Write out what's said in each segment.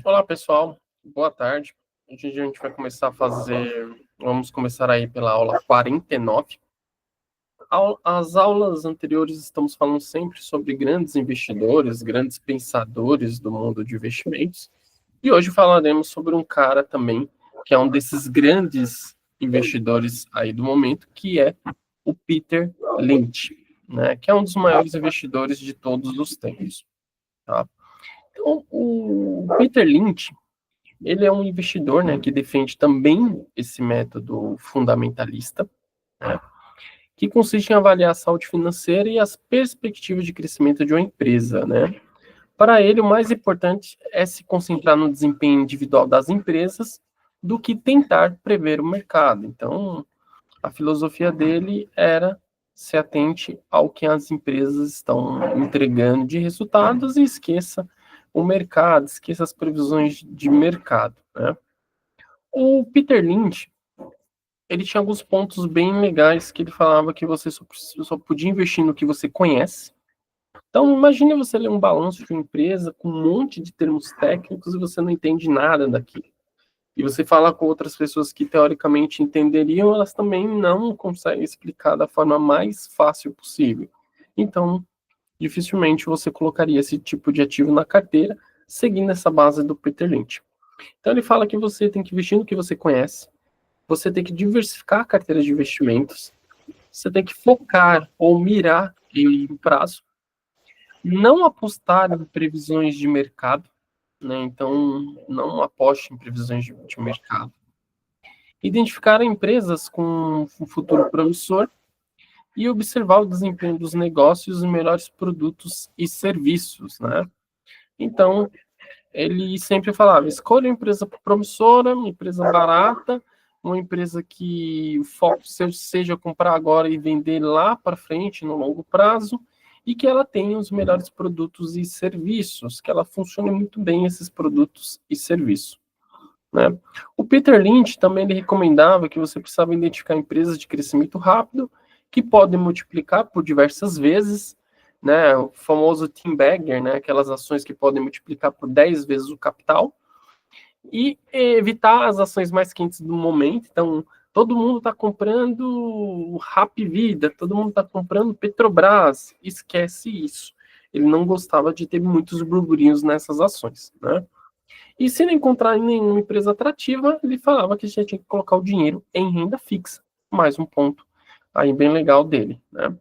Olá, pessoal. Boa tarde. Hoje a gente vai começar a vamos começar aí pela aula 49. As aulas anteriores estamos falando sempre sobre grandes investidores, grandes pensadores do mundo de investimentos. E hoje falaremos sobre um cara também que é um desses grandes investidores aí do momento, que é o Peter Lynch, né? Que é um dos maiores investidores de todos os tempos, tá? Então, o Peter Lynch, ele é um investidor, né, que defende também esse método fundamentalista, né, que consiste em avaliar a saúde financeira e as perspectivas de crescimento de uma empresa, né. Para ele, o mais importante é se concentrar no desempenho individual das empresas do que tentar prever o mercado. Então, a filosofia dele era se atente ao que as empresas estão entregando de resultados e esqueça o mercado, esqueça as previsões de mercado, né? O Peter Lynch, ele tinha alguns pontos bem legais que ele falava que você só podia investir no que você conhece. Então, imagine você ler um balanço de uma empresa com um monte de termos técnicos e você não entende nada daquilo. E você fala com outras pessoas que teoricamente entenderiam, elas também não conseguem explicar da forma mais fácil possível. Então, dificilmente você colocaria esse tipo de ativo na carteira seguindo essa base do Peter Lynch. Então, ele fala que você tem que investir no que você conhece, você tem que diversificar a carteira de investimentos, você tem que focar ou mirar em prazo, não apostar em previsões de mercado, né? Então, não aposte em previsões de mercado. Identificar empresas com um futuro promissor e observar o desempenho dos negócios e os melhores produtos e serviços, né? Então, ele sempre falava: escolha uma empresa promissora, uma empresa barata, uma empresa que o foco seja comprar agora e vender lá para frente, no longo prazo, e que ela tenha os melhores produtos e serviços, que ela funcione muito bem esses produtos e serviços, né? O Peter Lynch também ele recomendava que você precisava identificar empresas de crescimento rápido que podem multiplicar por diversas vezes, né? O famoso team bagger, né? Aquelas ações que podem multiplicar por 10 vezes o capital e evitar as ações mais quentes do momento. Então, todo mundo está comprando Rap Vida, todo mundo está comprando Petrobras, esquece isso. Ele não gostava de ter muitos burburinhos nessas ações, né? E se não encontrar nenhuma empresa atrativa, ele falava que a gente tinha que colocar o dinheiro em renda fixa. Mais um ponto aí bem legal dele, né?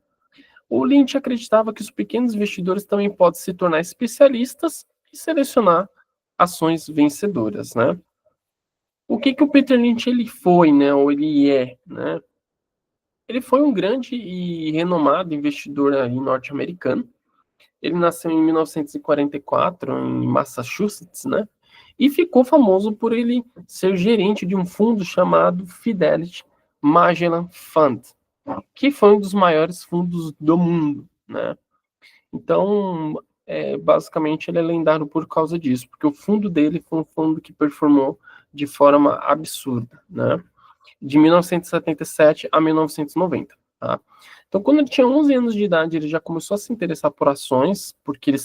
O Lynch acreditava que os pequenos investidores também podem se tornar especialistas e selecionar ações vencedoras, né? O que o Peter Lynch ele foi, né? Ou ele é, né? Ele foi um grande e renomado investidor norte-americano. Ele nasceu em 1944 em Massachusetts, né? E ficou famoso por ele ser gerente de um fundo chamado Fidelity Magellan Fund, que foi um dos maiores fundos do mundo, né? Então, basicamente, ele é lendário por causa disso, porque o fundo dele foi um fundo que performou de forma absurda, né? De 1977 a 1990, tá? Então, quando ele tinha 11 anos de idade, ele já começou a se interessar por ações, porque ele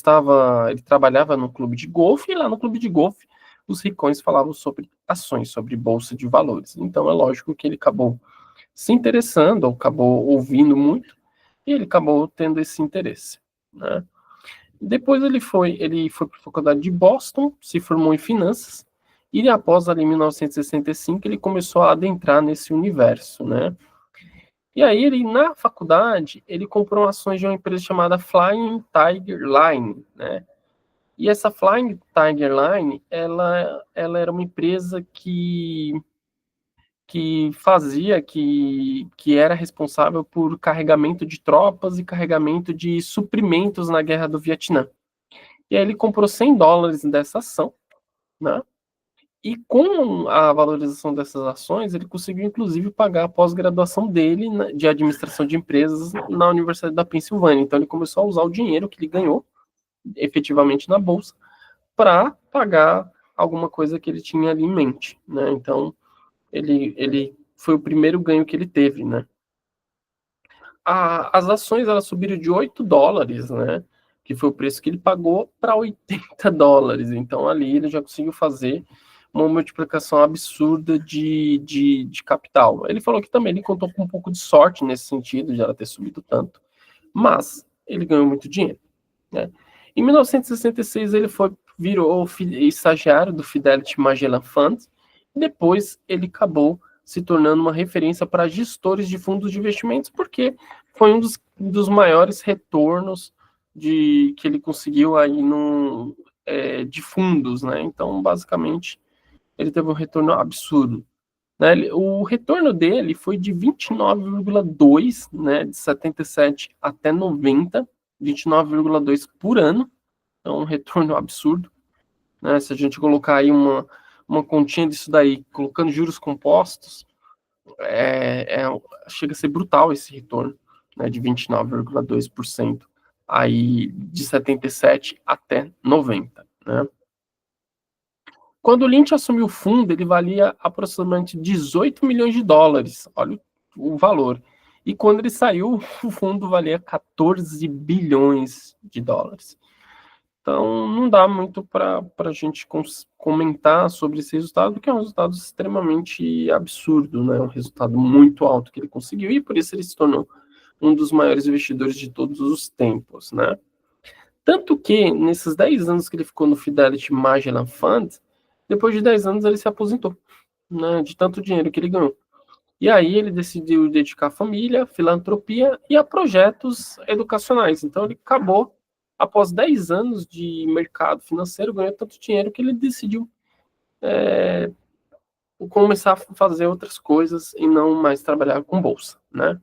trabalhava no clube de golfe, e lá no clube de golfe, os ricões falavam sobre ações, sobre bolsa de valores. Então, é lógico que ele acabou se interessando, ou acabou ouvindo muito, e ele acabou tendo esse interesse, né? Depois ele foi para a faculdade de Boston, se formou em finanças, e após ali em 1965 ele começou a adentrar nesse universo, né? E aí ele na faculdade ele comprou ações de uma empresa chamada Flying Tiger Line, né? E essa Flying Tiger Line, ela era uma empresa que era responsável por carregamento de tropas e carregamento de suprimentos na Guerra do Vietnã. E aí ele comprou $100 dessa ação, né? E com a valorização dessas ações, ele conseguiu inclusive pagar a pós-graduação dele de administração de empresas na Universidade da Pensilvânia. Então ele começou a usar o dinheiro que ele ganhou efetivamente na bolsa para pagar alguma coisa que ele tinha ali em mente, né? Então ele foi o primeiro ganho que ele teve, né? As ações elas subiram de $8, né? que foi o preço que ele pagou, para $80. Então, ali ele já conseguiu fazer uma multiplicação absurda de capital. Ele falou que também ele contou com um pouco de sorte nesse sentido, de ela ter subido tanto, mas ele ganhou muito dinheiro, né? Em 1966, ele virou estagiário do Fidelity Magellan Fund, e depois ele acabou se tornando uma referência para gestores de fundos de investimentos, porque foi um dos maiores retornos que ele conseguiu aí de fundos, né? Então, basicamente, ele teve um retorno absurdo, né? O retorno dele foi de 29,2, né, de 77 até 90, 29,2 por ano, então um retorno absurdo, né? Se a gente colocar aí uma continha disso daí, colocando juros compostos, chega a ser brutal esse retorno, né, de 29,2%, aí de 77 até 90, né? Quando o Lynch assumiu o fundo, ele valia aproximadamente 18 milhões de dólares, olha o valor. E quando ele saiu, o fundo valia 14 bilhões de dólares. Então, não dá muito para a gente comentar sobre esse resultado, porque é um resultado extremamente absurdo, né? Um resultado muito alto que ele conseguiu, e por isso ele se tornou um dos maiores investidores de todos os tempos, né? Tanto que, nesses 10 anos que ele ficou no Fidelity Magellan Fund, depois de 10 anos ele se aposentou, né? De tanto dinheiro que ele ganhou. E aí ele decidiu dedicar à família, filantropia e a projetos educacionais. Então ele acabou, após 10 anos de mercado financeiro, ganhou tanto dinheiro que ele decidiu começar a fazer outras coisas e não mais trabalhar com bolsa, né?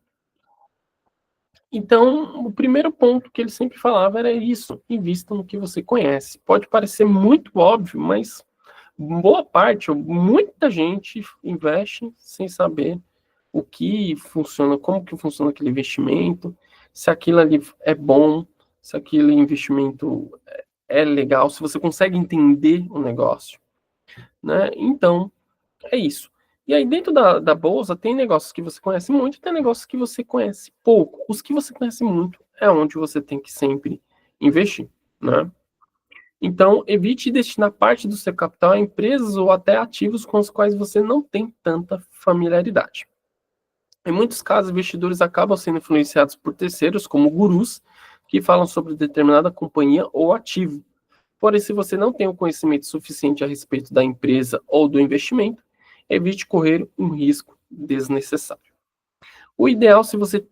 Então, o primeiro ponto que ele sempre falava era isso: invista no que você conhece. Pode parecer muito óbvio, mas boa parte, ou muita gente investe sem saber o que funciona, como que funciona aquele investimento, se aquilo ali é bom, se aquele investimento é legal, se você consegue entender o negócio, né? Então, é isso. E aí, dentro da bolsa, tem negócios que você conhece muito e tem negócios que você conhece pouco. Os que você conhece muito é onde você tem que sempre investir, né? Então, evite destinar parte do seu capital a empresas ou até ativos com os quais você não tem tanta familiaridade. Em muitos casos, investidores acabam sendo influenciados por terceiros, como gurus, que falam sobre determinada companhia ou ativo. Porém, se você não tem o conhecimento suficiente a respeito da empresa ou do investimento, evite correr um risco desnecessário. O ideal, se você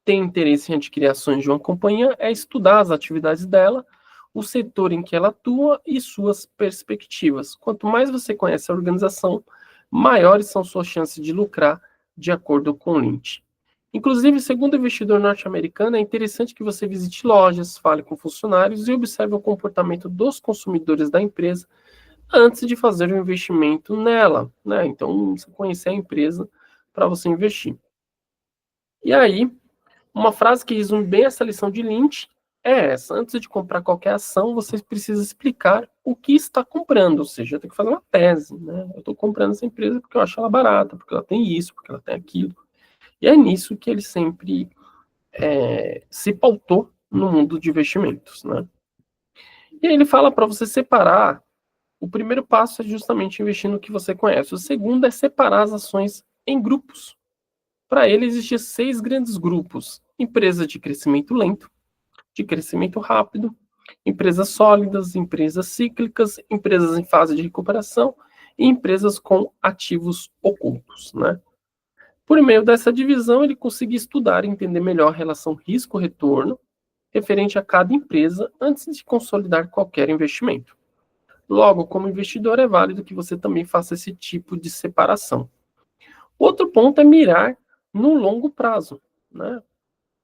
tem interesse em adquirir ações de uma companhia, é estudar as atividades dela, o setor em que ela atua e suas perspectivas. Quanto mais você conhece a organização, maiores são suas chances de lucrar, de acordo com Lynch. Inclusive, segundo o investidor norte-americano, é interessante que você visite lojas, fale com funcionários e observe o comportamento dos consumidores da empresa antes de fazer o um investimento nela, né? Então, você conhecer a empresa para você investir. E aí, uma frase que resume bem essa lição de Lynch é essa: antes de comprar qualquer ação, você precisa explicar o que está comprando, ou seja, tem que fazer uma tese, né? Eu estou comprando essa empresa porque eu acho ela barata, porque ela tem isso, porque ela tem aquilo. E é nisso que ele sempre se pautou no mundo de investimentos, né? E aí ele fala para você separar. O primeiro passo é justamente investir no que você conhece. O segundo é separar as ações em grupos. Para ele, existiam 6 grandes grupos: empresas de crescimento lento, de crescimento rápido, empresas sólidas, empresas cíclicas, empresas em fase de recuperação e empresas com ativos ocultos, né? Por meio dessa divisão, ele conseguia estudar e entender melhor a relação risco-retorno referente a cada empresa antes de consolidar qualquer investimento. Logo, como investidor, é válido que você também faça esse tipo de separação. Outro ponto é mirar no longo prazo, né?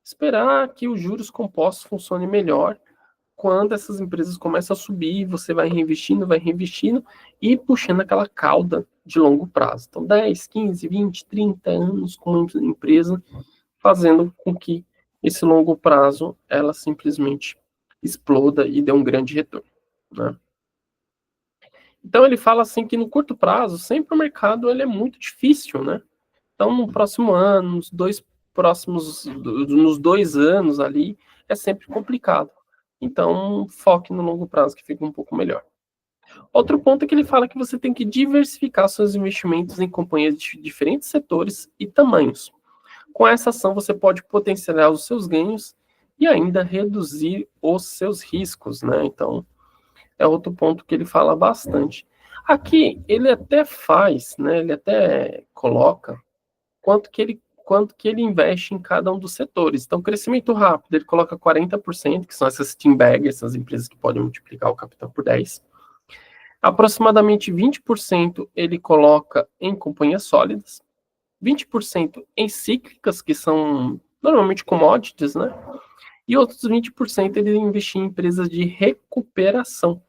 Esperar que os juros compostos funcionem melhor quando essas empresas começam a subir, você vai reinvestindo e puxando aquela cauda de longo prazo. Então, 10, 15, 20, 30 anos com uma empresa, fazendo com que esse longo prazo ela simplesmente exploda e dê um grande retorno, né? Então ele fala assim que no curto prazo sempre o mercado ele é muito difícil, né? Então no próximo ano, nos 2 anos ali é sempre complicado. Então, foque no longo prazo que fica um pouco melhor. Outro ponto é que ele fala que você tem que diversificar seus investimentos em companhias de diferentes setores e tamanhos. Com essa ação, você pode potencializar os seus ganhos e ainda reduzir os seus riscos, né? Então, é outro ponto que ele fala bastante. Aqui, ele até faz, né? Ele até coloca quanto que ele investe em cada um dos setores. Então, crescimento rápido, ele coloca 40%, que são essas team bag, essas empresas que podem multiplicar o capital por 10. Aproximadamente 20% ele coloca em companhias sólidas, 20% em cíclicas, que são normalmente commodities, né? E outros 20% ele investir em empresas de recuperação,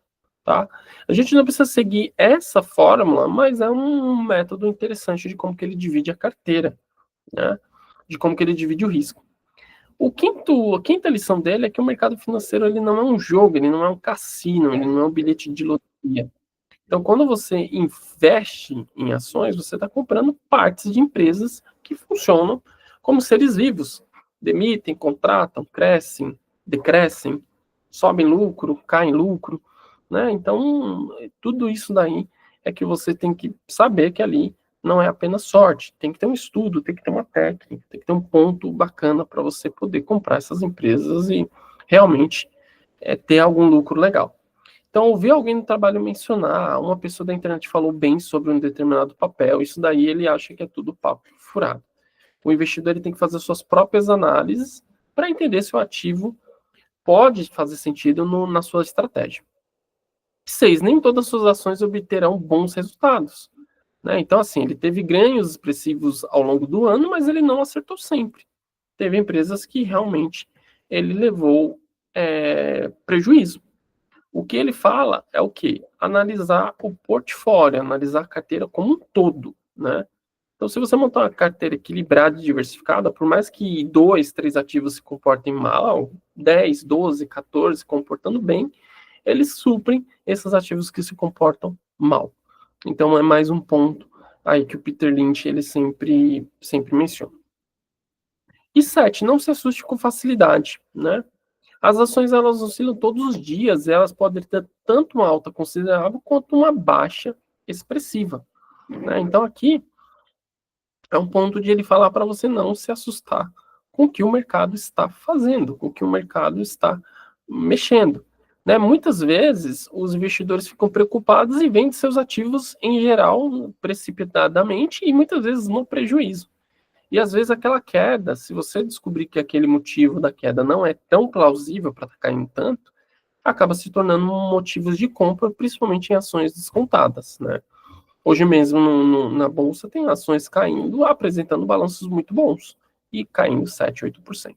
tá? A gente não precisa seguir essa fórmula, mas é um método interessante de como que ele divide a carteira, né? De como que ele divide o risco. A quinta lição dele é que o mercado financeiro ele não é um jogo, ele não é um cassino, ele não é um bilhete de loteria. Então, quando você investe em ações, você está comprando partes de empresas que funcionam como seres vivos. Demitem, contratam, crescem, decrescem, sobem lucro, caem lucro, né? Então, tudo isso daí é que você tem que saber que ali não é apenas sorte. Tem que ter um estudo, tem que ter uma técnica, tem que ter um ponto bacana para você poder comprar essas empresas e realmente ter algum lucro legal. Então, ouvir alguém no trabalho mencionar, uma pessoa da internet falou bem sobre um determinado papel, isso daí ele acha que é tudo papo furado. O investidor ele tem que fazer suas próprias análises para entender se o ativo pode fazer sentido na sua estratégia. 6. Nem todas as suas ações obterão bons resultados. Né? Então, assim, ele teve ganhos expressivos ao longo do ano, mas ele não acertou sempre. Teve empresas que realmente ele levou prejuízo. O que ele fala é o quê? Analisar o portfólio, analisar a carteira como um todo, né? Então, se você montar uma carteira equilibrada e diversificada, por mais que 2, 3 ativos se comportem mal, 10, 12, 14 se comportando bem, eles suprem esses ativos que se comportam mal. Então, é mais um ponto aí que o Peter Lynch ele sempre menciona. E 7, não se assuste com facilidade, né? As ações elas oscilam todos os dias, e elas podem ter tanto uma alta considerável quanto uma baixa expressiva. Né? Então aqui é um ponto de ele falar para você não se assustar com o que o mercado está fazendo, com o que o mercado está mexendo. Né? Muitas vezes os investidores ficam preocupados e vendem seus ativos em geral precipitadamente e muitas vezes no prejuízo. E às vezes aquela queda, se você descobrir que aquele motivo da queda não é tão plausível para estar caindo tanto, acaba se tornando motivos de compra, principalmente em ações descontadas, né? Hoje mesmo na bolsa tem ações caindo, apresentando balanços muito bons e caindo 7, 8%.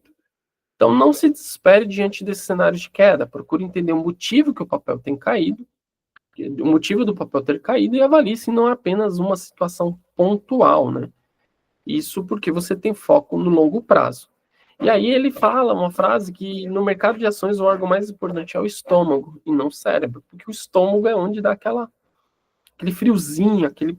Então não se desespere diante desse cenário de queda, procure entender o motivo que o papel tem caído, o motivo do papel ter caído e avalie se não é apenas uma situação pontual, né? Isso porque você tem foco no longo prazo. E aí ele fala uma frase que no mercado de ações o órgão mais importante é o estômago e não o cérebro, porque o estômago é onde dá aquele friozinho, aquele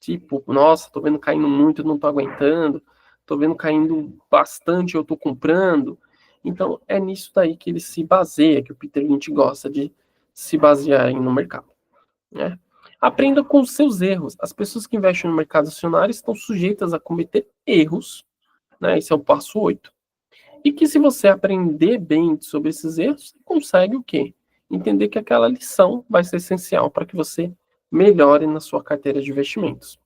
tipo, nossa, tô vendo caindo muito, não tô aguentando, tô vendo caindo bastante, eu tô comprando. Então é nisso daí que ele se baseia, que o Peter Lynch gosta de se basear no mercado. Né? Aprenda com os seus erros. As pessoas que investem no mercado acionário estão sujeitas a cometer erros, né? Esse é o passo 8. E que se você aprender bem sobre esses erros, você consegue o quê? Entender que aquela lição vai ser essencial para que você melhore na sua carteira de investimentos.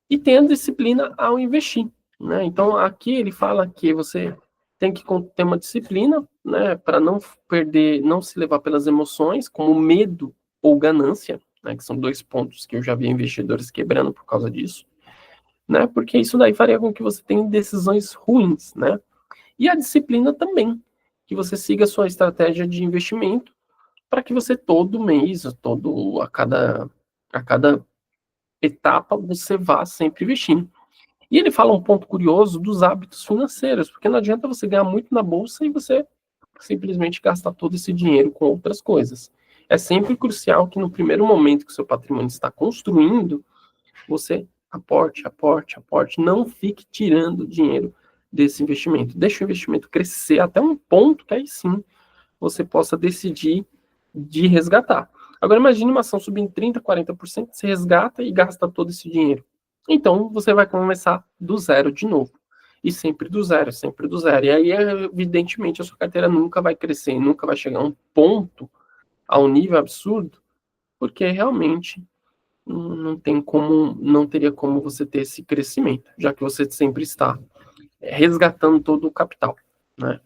E tenha disciplina ao investir, né? Então aqui ele fala que você tem que ter uma disciplina, né, para não perder, não se levar pelas emoções, como medo ou ganância, né, que são dois pontos que eu já vi investidores quebrando por causa disso, né? Porque isso daí faria com que você tenha decisões ruins, né? E a disciplina também, que você siga a sua estratégia de investimento para que você todo mês, a cada etapa, você vá sempre investindo. E ele fala um ponto curioso dos hábitos financeiros, porque não adianta você ganhar muito na bolsa e você simplesmente gastar todo esse dinheiro com outras coisas. É sempre crucial que no primeiro momento que o seu patrimônio está construindo, você aporte, aporte, aporte, não fique tirando dinheiro desse investimento. Deixa o investimento crescer até um ponto que aí sim você possa decidir de resgatar. Agora, imagine uma ação subindo 30%, 40%, você resgata e gasta todo esse dinheiro. Então, você vai começar do zero de novo. E sempre do zero, sempre do zero. E aí, evidentemente, a sua carteira nunca vai crescer, nunca vai chegar a um ponto, a um nível absurdo, porque realmente não tem como, não teria como você ter esse crescimento, já que você sempre está resgatando todo o capital, né?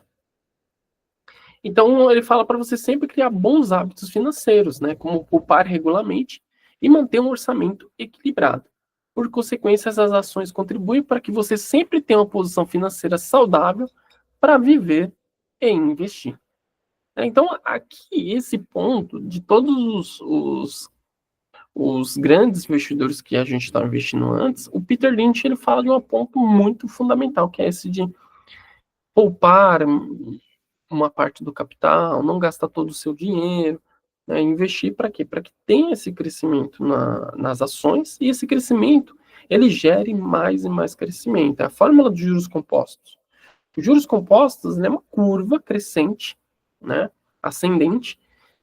Então, ele fala para você sempre criar bons hábitos financeiros, né? Como poupar regularmente e manter um orçamento equilibrado. Por consequência, essas ações contribuem para que você sempre tenha uma posição financeira saudável para viver e investir. Então, aqui, esse ponto de todos os grandes investidores que a gente estava investindo antes, o Peter Lynch ele fala de um ponto muito fundamental, que é esse de poupar uma parte do capital, não gastar todo o seu dinheiro, né, investir para quê? Para que tenha esse crescimento nas ações e esse crescimento ele gere mais e mais crescimento. É a fórmula de juros compostos. Os juros compostos é uma curva crescente, né, ascendente,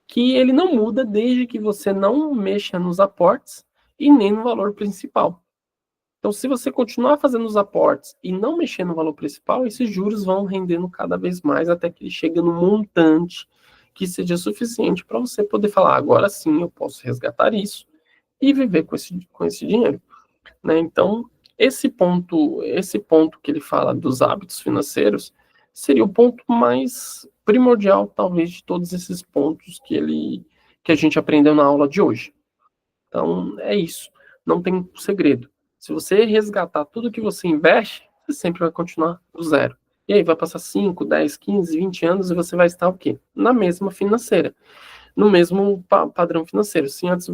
que ele não muda desde que você não mexa nos aportes e nem no valor principal. Então, se você continuar fazendo os aportes e não mexer no valor principal, esses juros vão rendendo cada vez mais até que ele chegue no montante que seja suficiente para você poder falar, agora sim eu posso resgatar isso e viver com esse dinheiro, né? Então, esse ponto que ele fala dos hábitos financeiros seria o ponto mais primordial, talvez, de todos esses pontos que a gente aprendeu na aula de hoje. Então, é isso. Não tem segredo. Se você resgatar tudo que você investe, você sempre vai continuar do zero. E aí vai passar 5, 10, 15, 20 anos e você vai estar o quê? Na mesma financeira. No mesmo padrão financeiro. Se antes,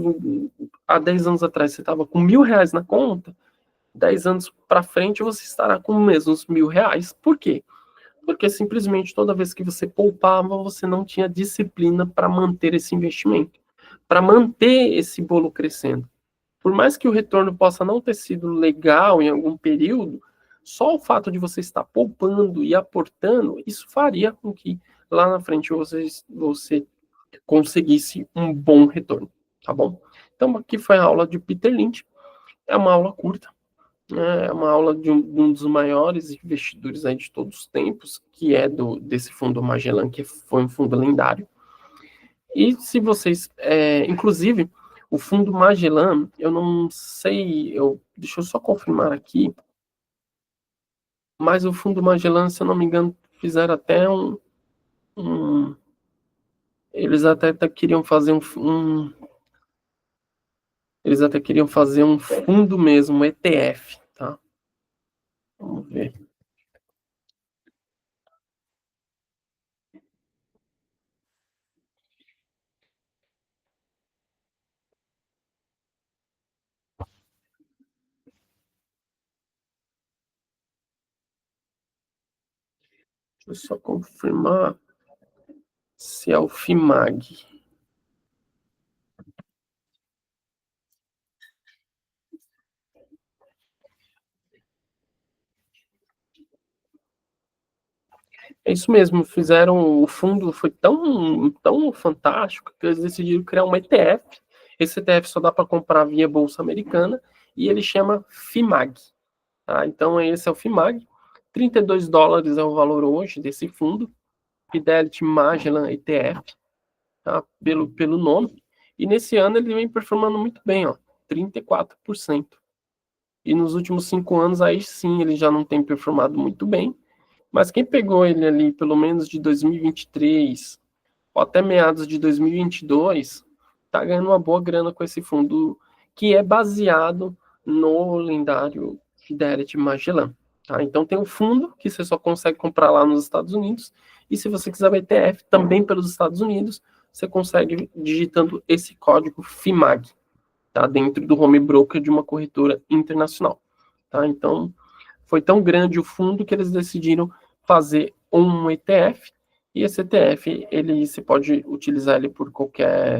há 10 anos atrás, você estava com R$ 1.000 na conta, 10 anos para frente você estará com os mesmos R$ 1.000. Por quê? Porque simplesmente toda vez que você poupava, você não tinha disciplina para manter esse investimento, para manter esse bolo crescendo. Por mais que o retorno possa não ter sido legal em algum período, só o fato de você estar poupando e aportando, isso faria com que lá na frente você conseguisse um bom retorno, tá bom? Então aqui foi a aula de Peter Lynch, é uma aula curta, né? É uma aula de um dos maiores investidores aí de todos os tempos, que é desse fundo Magellan, que foi um fundo lendário. E se vocês, inclusive, o fundo Magellan, eu não sei, deixa eu só confirmar aqui, mas o fundo Magellan, se eu não me engano, fizeram até eles até queriam fazer eles até queriam fazer um fundo mesmo, um ETF, tá? Vamos ver. Deixa eu só confirmar se é o FIMAG. É isso mesmo, fizeram, o fundo foi tão fantástico que eles decidiram criar um ETF. Esse ETF só dá para comprar via Bolsa Americana e ele chama FIMAG. Tá? Então, esse é o FIMAG. $32 é o valor hoje desse fundo, Fidelity Magellan ETF, tá? pelo nome. E nesse ano ele vem performando muito bem, ó, 34%. E nos últimos 5 anos, aí sim, ele já não tem performado muito bem. Mas quem pegou ele ali, pelo menos de 2023, ou até meados de 2022, tá ganhando uma boa grana com esse fundo, que é baseado no lendário Fidelity Magellan. Tá? Então tem um fundo que você só consegue comprar lá nos Estados Unidos, e se você quiser o ETF também pelos Estados Unidos, você consegue digitando esse código FIMAG, tá? Dentro do home broker de uma corretora internacional. Tá? Então, foi tão grande o fundo que eles decidiram fazer um ETF, e esse ETF, você pode utilizar ele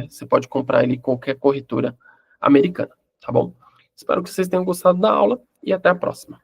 você pode comprar ele em qualquer corretora americana, tá bom? Espero que vocês tenham gostado da aula e até a próxima.